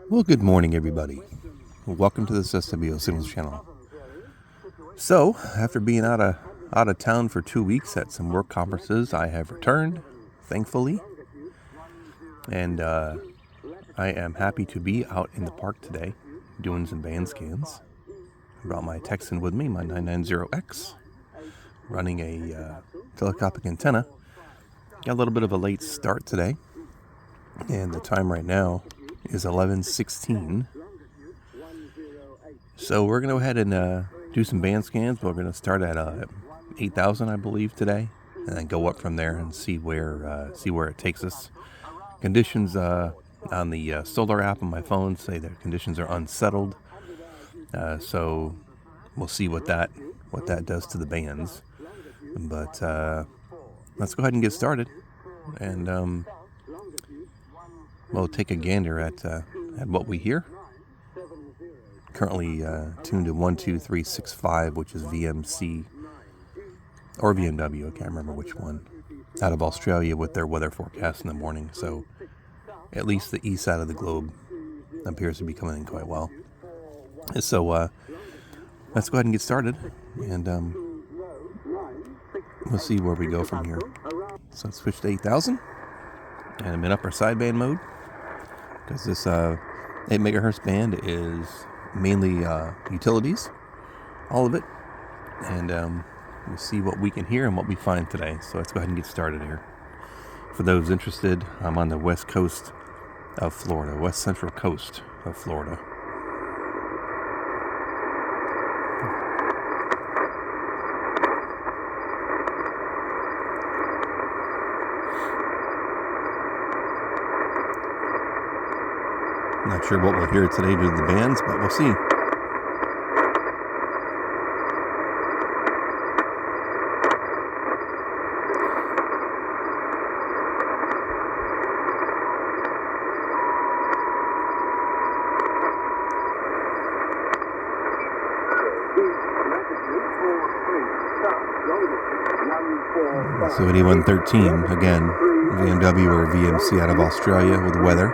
Well, good morning, everybody. Welcome to the SWO Signals channel. So, after being out of town for 2 weeks at some work conferences, I have returned, thankfully, and I am happy to be out in the park today, doing some band scans. I brought my Texan with me, my 990X, running a telescopic antenna. Got a little bit of a late start today, and the time right now is 11:16. So we're going to go ahead and do some band scans. We're going to start at 8,000, I believe, today, and then go up from there and see where it takes us. Conditions on the solar app on my phone say that conditions are unsettled. So we'll see what that does to the bands. But let's go ahead and get started, and we'll take a gander at what we hear. Currently tuned to 12365, which is VMC or VMW, I can't remember which one, out of Australia with their weather forecast in the morning. So at least the east side of the globe appears to be coming in quite well. So let's go ahead and get started, and we'll see where we go from here. So let's switch to 8,000, and I'm in upper sideband mode because this 8 megahertz band is mainly utilities, all of it, and we'll see what we can hear and what we find today. So let's go ahead and get started here. For those interested, I'm on the west coast of Florida, west central coast of Florida. Not sure what we'll hear today due to the bands, but we'll see. So 8113, again, VMW or VMC out of Australia with weather.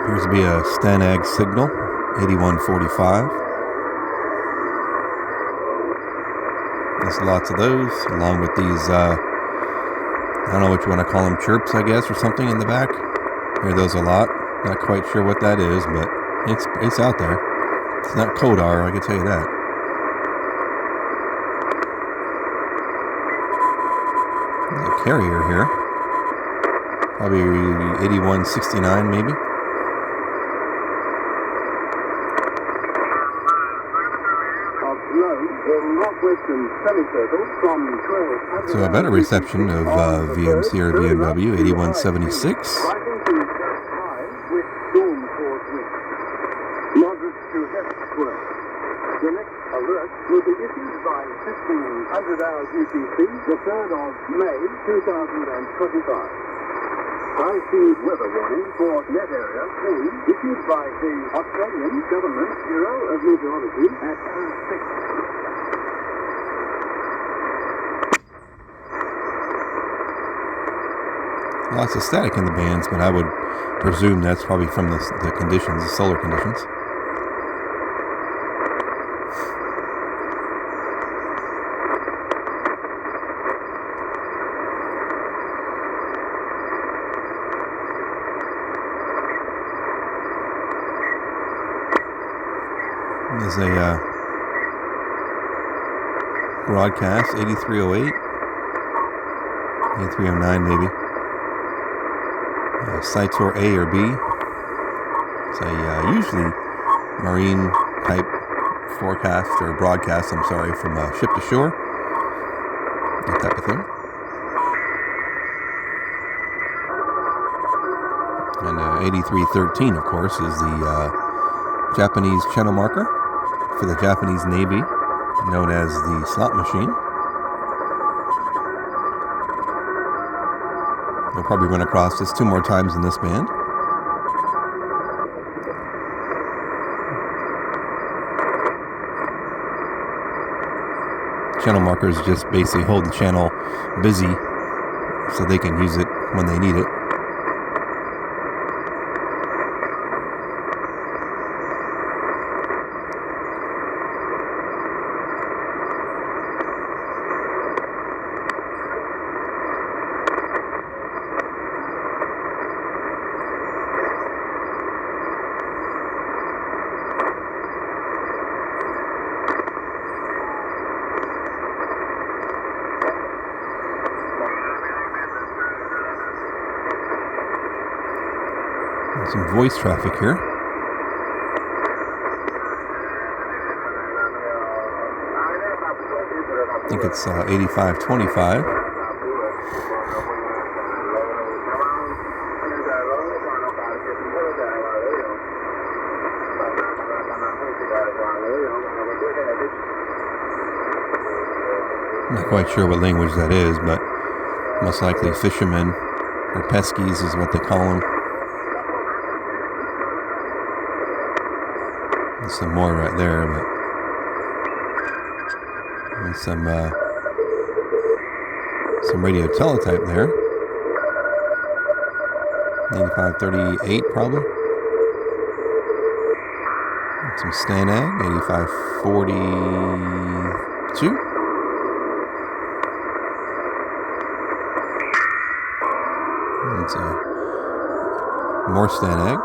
Appears to be a Stanag signal, 8145. There's lots of those, along with these, I don't know what you want to call them, chirps, I guess, or something in the back. Hear those a lot. Not quite sure what that is, but it's out there. It's not Kodar, I can tell you that. There's a carrier here. Probably 8169 maybe. So a better reception of VMC or VMW, 8176. The next alert will be issued by 1500 hours UTC, the 3rd of May 2025. High-sea weather warning for net area 10 issued by the Australian Government Bureau of Meteorology at 6. Lots of static in the bands, but I would presume that's probably from the conditions, the solar conditions. There's a broadcast, 8308, 8309 maybe. Sitor A or B. It's a usually marine type forecast or broadcast, I'm sorry, from ship to shore. That type of thing. And 8313, of course, is the Japanese channel marker. for the Japanese Navy, known as the slot machine. You'll probably run across this 2 more times in this band. Channel markers just basically hold the channel busy so they can use it when they need it. Some voice traffic here. I think it's 8525. I'm not quite sure what language that is, but most likely fishermen or peskies is what they call them. There's some more right there, but and some radio teletype there. 8538 probably. And some Stanag, 8542. And more Stanag,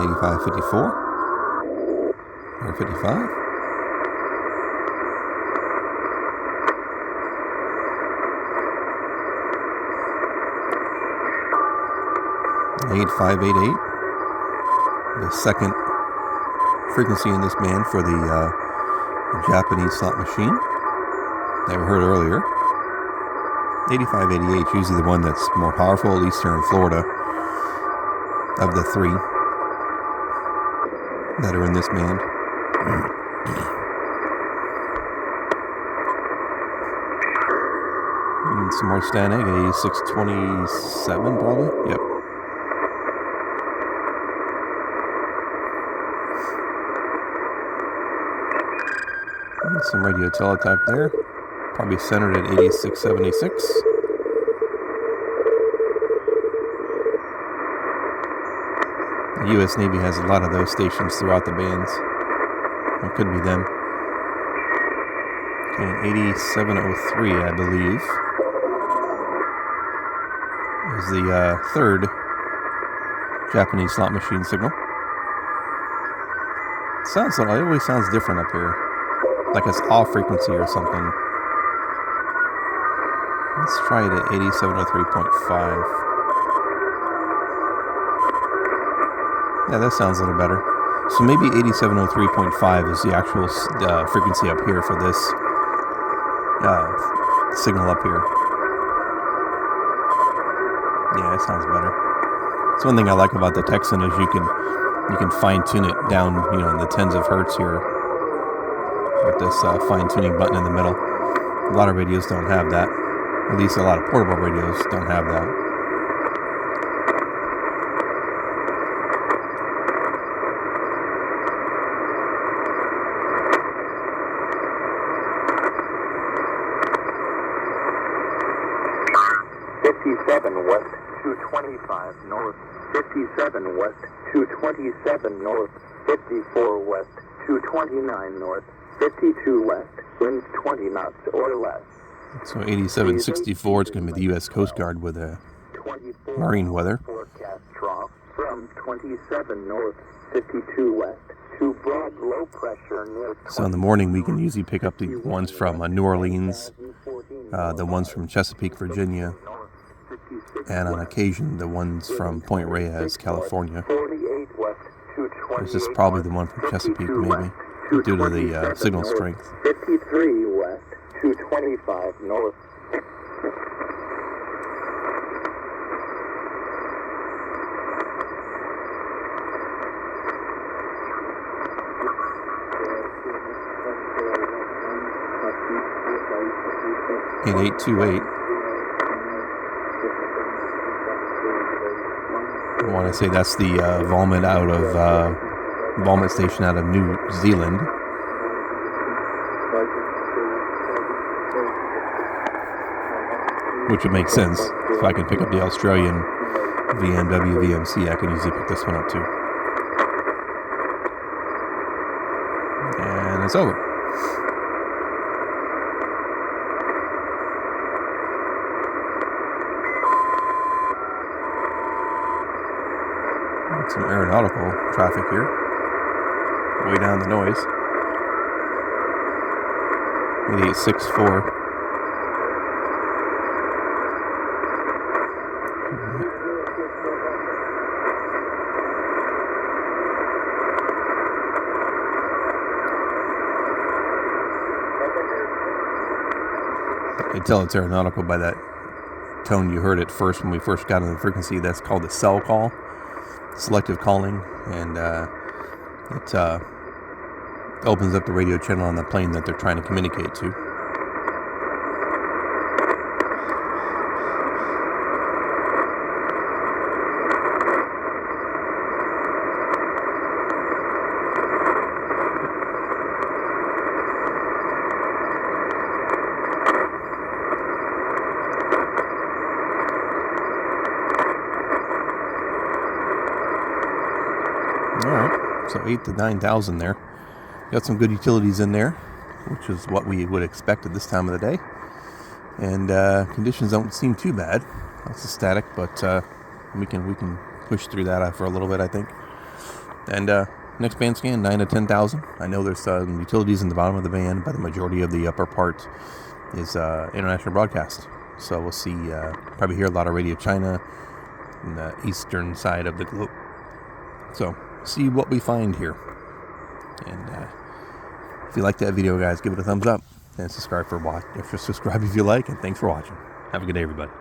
8554. Or 55. (8588). The second frequency in this band for the Japanese slot machine that we heard earlier. 8588 is usually the one that's more powerful, at least here in Florida, of the 3 that are in this band. And some more Stanag, 8627 probably. Yep. And some radio teletype there. Probably centered at 8676. The U.S. Navy has a lot of those stations throughout the bands. It could be them. Okay, 8703, I believe, is the 3rd Japanese slot machine signal. It always sounds different up here, like it's off frequency or something. Let's try it at 8703.5. Yeah, that sounds a little better. So maybe 8703.5 is the actual frequency up here for this signal up here. Yeah, it sounds better. It's one thing I like about the Texan is you can fine tune it down, in the tens of hertz here with this fine tuning button in the middle. A lot of radios don't have that. At least a lot of portable radios don't have that. West 225 north, 57 west 227 north, 54 west 229 north, 52 west, winds 20 knots or less. So 8764 is going to be the U.S. Coast Guard with a marine weather. Forecast trough from 27 north, 52 west to broad low pressure near. So in the morning we can usually pick up the ones from New Orleans, the ones from Chesapeake, Virginia, and on occasion the ones from Point Reyes, California. This is probably the one from Chesapeake, maybe, due to the signal strength. 53 west, 225 north. in 828. I want to say that's the Valmet out of Valmet station out of New Zealand. Which would make sense. If I can pick up the Australian VNW VMC, I can easily pick this one up too. And it's over. Some aeronautical traffic here. Way down the noise. 8864. I can tell it's aeronautical by that tone you heard at first when we first got on the frequency. That's called the cell call, selective calling, and it opens up the radio channel on the plane that they're trying to communicate to. Alright, so 8,000 to 9,000 there. Got some good utilities in there, which is what we would expect at this time of the day. And conditions don't seem too bad. It's static, but we can push through that for a little bit, I think. And next band scan, 9,000 to 10,000. I know there's some utilities in the bottom of the band, but the majority of the upper part is international broadcast. So we'll see, probably hear a lot of Radio China in the eastern side of the globe. So see what we find here. And if you like that video, guys, give it a thumbs up and subscribe if you like. And thanks for watching. Have a good day, everybody.